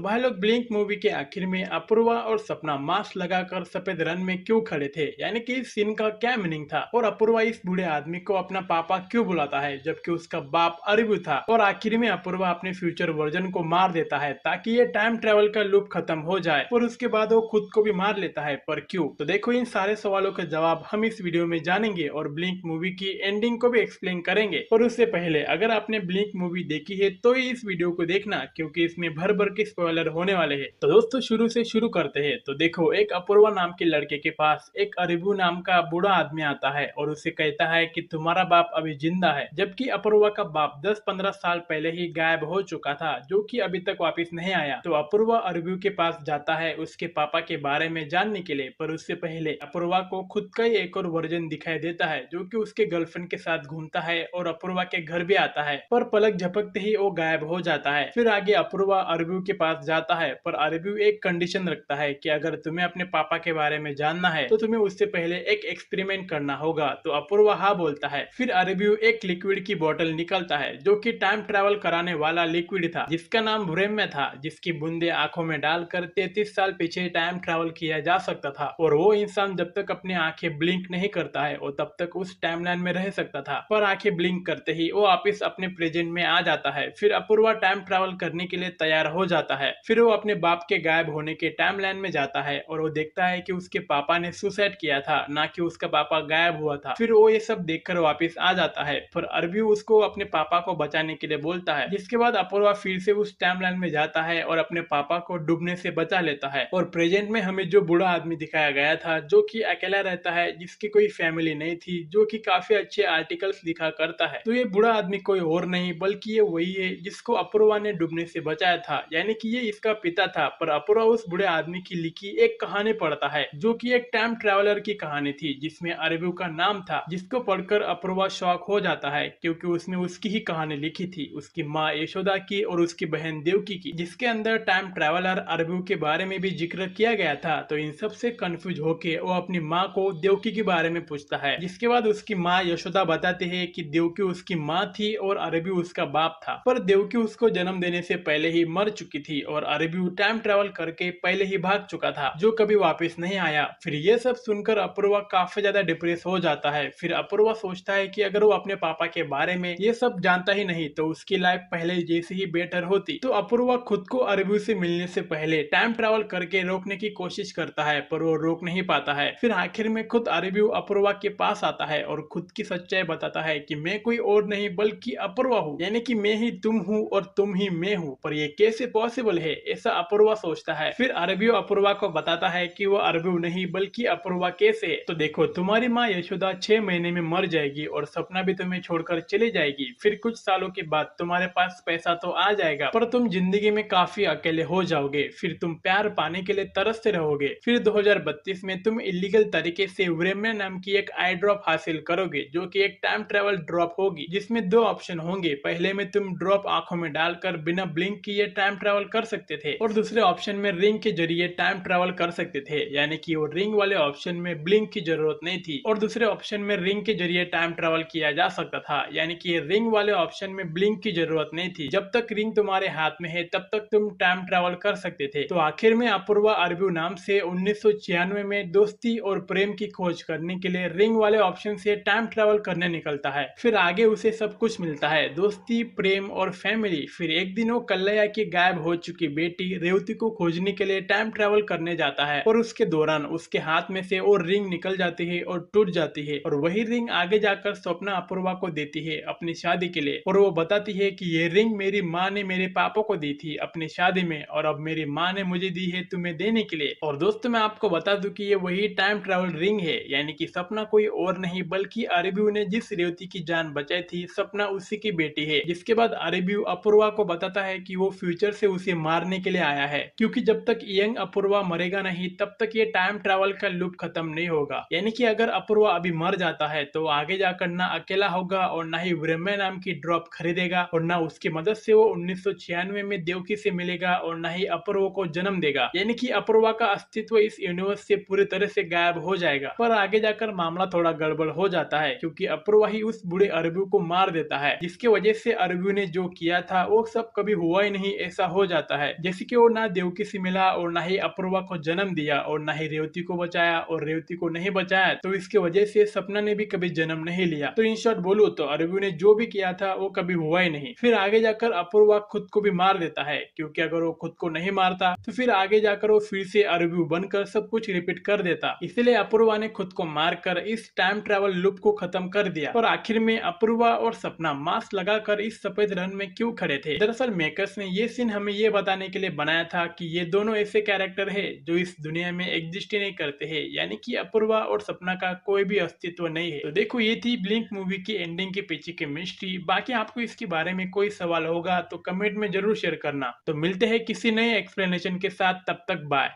तो भाई लोग ब्लिंक मूवी के आखिर में अपूर्वा और सपना मास्क लगाकर सफेद रन में क्यों खड़े थे, यानी कि इस सीन का क्या मीनिंग था और अपूर्वा इस बूढ़े आदमी को अपना पापा क्यों बुलाता है जबकि उसका बाप अरबू था और आखिर में अपूर्वा अपने फ्यूचर वर्जन को मार देता है ताकि ये टाइम ट्रेवल का लूप खत्म हो जाए और उसके बाद वो खुद को भी मार लेता है। पर क्यों? तो देखो इन सारे सवालों के जवाब हम इस वीडियो में जानेंगे और ब्लिंक मूवी की एंडिंग को भी एक्सप्लेन करेंगे। और उससे पहले अगर आपने ब्लिंक मूवी देखी है तो इस वीडियो को देखना क्योंकि इसमें भर भर के स्पॉइलर होने वाले हैं। तो दोस्तों शुरू से शुरू करते हैं। तो देखो एक अपूर्वा नाम के लड़के के पास एक अरबू नाम का बूढ़ा आदमी आता है और उसे कहता है कि तुम्हारा बाप अभी जिंदा है, जबकि अपूर्वा का बाप 10-15 साल पहले ही गायब हो चुका था जो कि अभी तक वापस नहीं आया। तो अपूर्वा अरबू के पास जाता है उसके पापा के बारे में जानने के लिए, पर उससे पहले अपूर्वा को खुद का ही एक और वर्जन दिखाई देता है जो कि उसके गर्लफ्रेंड के साथ घूमता है और अपूर्वा के घर भी आता है, पर पलक झपकते ही वो गायब हो जाता है। फिर आगे अपूर्वा अरबू के पास जाता है पर अरबू एक कंडीशन रखता है कि अगर तुम्हें अपने पापा के बारे में जानना है तो तुम्हें उससे पहले एक एक्सपेरिमेंट करना होगा। तो अपूर्वा हाँ बोलता है। फिर अरबू एक लिक्विड की बोतल निकलता है जो कि टाइम ट्रेवल कराने वाला लिक्विड था जिसका नाम ब्रेम्य था, जिसकी बूंदे आंखों में डालकर 33 साल पीछे टाइम ट्रेवल किया जा सकता था और वो इंसान जब तक अपनी आंखें ब्लिंक नहीं करता है और तब तक उस टाइमलाइन में रह सकता था, पर आंखें ब्लिंक करते ही वो वापिस अपने प्रेजेंट में आ जाता है। फिर अपूर्वा टाइम ट्रेवल करने के लिए तैयार हो जाता है। फिर वो अपने बाप के गायब होने के टाइमलाइन में जाता है और वो देखता है कि उसके पापा ने सुसाइड किया था, ना कि उसका पापा गायब हुआ था। फिर वो ये सब देखकर वापस आ जाता है, पर अरबी उसको अपने पापा को बचाने के लिए बोलता है, जिसके बाद अपूर्वा फिर से उस टाइमलाइन में जाता है और अपने पापा को डूबने से बचा लेता है। और प्रेजेंट में हमें जो बूढ़ा आदमी दिखाया गया था जो कि अकेला रहता है, जिसकी कोई फैमिली नहीं थी, जो कि काफी अच्छे आर्टिकल्स लिखा करता है, तो ये बूढ़ा आदमी कोई और नहीं बल्कि ये वही है जिसको अपूर्वा ने डूबने से बचाया था, यानी कि ये इसका पिता था। पर अपूर्वा उस बूढ़े आदमी की लिखी एक कहानी पढ़ता है जो कि एक टाइम ट्रेवलर की कहानी थी जिसमें अरबू का नाम था, जिसको पढ़कर अपूर्वा शॉक हो जाता है क्योंकि उसने उसकी ही कहानी लिखी थी, उसकी माँ यशोदा की और उसकी बहन देवकी की, जिसके अंदर टाइम ट्रेवलर अरबू के बारे में भी जिक्र किया गया था। तो इन सब से कंफ्यूज होके वो अपनी माँ को देवकी के बारे में पूछता है, जिसके बाद उसकी माँ यशोदा बताते हैं कि देवकी उसकी माँ थी और अरबू उसका बाप था, पर देवकी उसको जन्म देने से पहले ही मर चुकी थी और अरबू टाइम ट्रेवल करके पहले ही भाग चुका था जो कभी वापस नहीं आया। फिर ये सब सुनकर अपूर्वा काफी ज्यादा डिप्रेस हो जाता है। फिर अपूर्वा सोचता है कि अगर वो अपने पापा के बारे में ये सब जानता ही नहीं तो उसकी लाइफ पहले जैसी ही बेटर होती। तो अपूर्वा खुद को अरबू से मिलने से पहले टाइम ट्रेवल करके रोकने की कोशिश करता है पर वो रोक नहीं पाता है। फिर आखिर में खुद अरबू अपूर्वा के पास आता है और खुद की सच्चाई बताता है कि मैं कोई और नहीं बल्कि अपूर्वा हूँ, यानी कि मैं ही तुम हूँ और तुम ही मैं हूँ, पर ये कैसे पॉसिबल है ऐसा अपूर्वा सोचता है। फिर अरबू अपूर्वा को बताता है कि वो अरबू नहीं बल्कि अपूर्वा कैसे है। तो देखो तुम्हारी माँ यशोदा 6 महीने में मर जाएगी और सपना भी तुम्हें छोड़कर चली जाएगी। फिर कुछ सालों के बाद तुम्हारे पास पैसा तो आ जाएगा पर तुम जिंदगी में काफी अकेले हो जाओगे। फिर तुम प्यार पाने के लिए तरसते रहोगे। फिर 2032 में तुम इलीगल तरीके से व्रेम्या नाम की एक आई ड्रॉप हासिल करोगे जो कि एक टाइम ट्रेवल ड्रॉप होगी जिसमें 2 ऑप्शन होंगे। पहले में तुम ड्रॉप आंखों में डालकर बिना ब्लिंक किए टाइम ट्रेवल कर सकते थे और दूसरे ऑप्शन में रिंग के जरिए टाइम ट्रेवल कर सकते थे, यानी कि वो रिंग वाले ऑप्शन में ब्लिंक की जरूरत नहीं थी और दूसरे ऑप्शन में रिंग के जरिए टाइम ट्रेवल किया जा सकता था, यानी कि रिंग वाले ऑप्शन में ब्लिंक की जरूरत नहीं थी। जब तक रिंग तुम्हारे हाथ में है तब तक तुम टाइम ट्रेवल कर सकते थे। तो आखिर में अपूर्वा अरबू नाम से 1996 में दोस्ती और प्रेम की खोज करने के लिए रिंग वाले ऑप्शन से टाइम ट्रेवल करने निकलता है। फिर आगे उसे सब कुछ मिलता है, दोस्ती, प्रेम और फैमिली। फिर एक दिन वो कल्लैया की गायब हो चुकी बेटी रेवती को खोजने के लिए टाइम ट्रेवल करने जाता है और उसके दौरान उसके हाथ में से वो रिंग निकल जाती है और टूट जाती है और वही रिंग आगे जाकर स्वप्ना अपूर्वा को देती है अपनी शादी के लिए और वो बताती है कि ये रिंग मेरी माँ ने मेरे पापा को दी थी अपनी शादी में और अब मेरी माँ ने मुझे दी है तुम्हें देने के लिए। और दोस्तों मैं आपको बता दूं कि ये वही टाइम ट्रेवल रिंग है, यानी कि सपना कोई और नहीं बल्कि अरबू ने जिस रेवती की जान बचाई थी सपना उसी की बेटी है। जिसके बाद अरबू अपूर्वा को बताता है कि वो फ्यूचर से उसे मारने के लिए आया है क्योंकि जब तक यंग अपूर्वा मरेगा नहीं तब तक ये टाइम ट्रेवल का लूप खत्म नहीं होगा, यानी कि अगर अपूर्वा अभी मर जाता है तो आगे जाकर ना अकेला होगा और ना ही ब्रह्मा नाम की ड्रॉप खरीदेगा और ना उसकी मदद से वो 1996 में देवकी से मिलेगा और ना ही अपूर्वा को जन्म देगा, यानी कि अपूर्वा का अस्तित्व इस यूनिवर्स से पूरी तरह से गायब हो जाएगा। पर आगे जाकर मामला थोड़ा गड़बड़ हो जाता है क्योंकि अपूर्वा ही उस बूढ़े अरबू को मार देता है, जिसकी वजह से अरबू ने जो किया था वो सब कभी हुआ ही नहीं ऐसा हो जाता जाता है। जैसे कि वो ना देवकी से मिला और ना ही अपूर्वा को जन्म दिया और ना ही रेवती को बचाया, और रेवती को नहीं बचाया तो इसकी वजह से सपना ने भी कभी जन्म नहीं लिया। तो इन शॉर्ट बोलूं तो अरबू ने जो भी किया था वो कभी हुआ ही नहीं। फिर आगे जाकर अपूर्वा खुद को भी मार देता है, क्योंकि अगर वो खुद को नहीं मारता तो फिर आगे जाकर वो फिर से अरबू बनकर सब कुछ रिपीट कर देता। इसलिए अपूर्वा ने खुद को मारकर इस टाइम ट्रेवल लूप को खत्म कर दिया। और आखिर में अपूर्वा और सपना मास्क लगाकर इस सफेद रन में क्यों खड़े थे? दरअसल मेकर्स ने ये सीन हमें ये बताने के लिए बनाया था कि ये दोनों ऐसे कैरेक्टर है जो इस दुनिया में एग्जिस्ट ही नहीं करते हैं, यानी कि अपूर्वा और सपना का कोई भी अस्तित्व नहीं है। तो देखो, ये थी ब्लिंक मूवी की एंडिंग के पीछे की मिस्ट्री। बाकी आपको इसके बारे में कोई सवाल होगा तो कमेंट में जरूर शेयर करना। तो मिलते हैं किसी नए एक्सप्लेनेशन के साथ, तब तक बाय।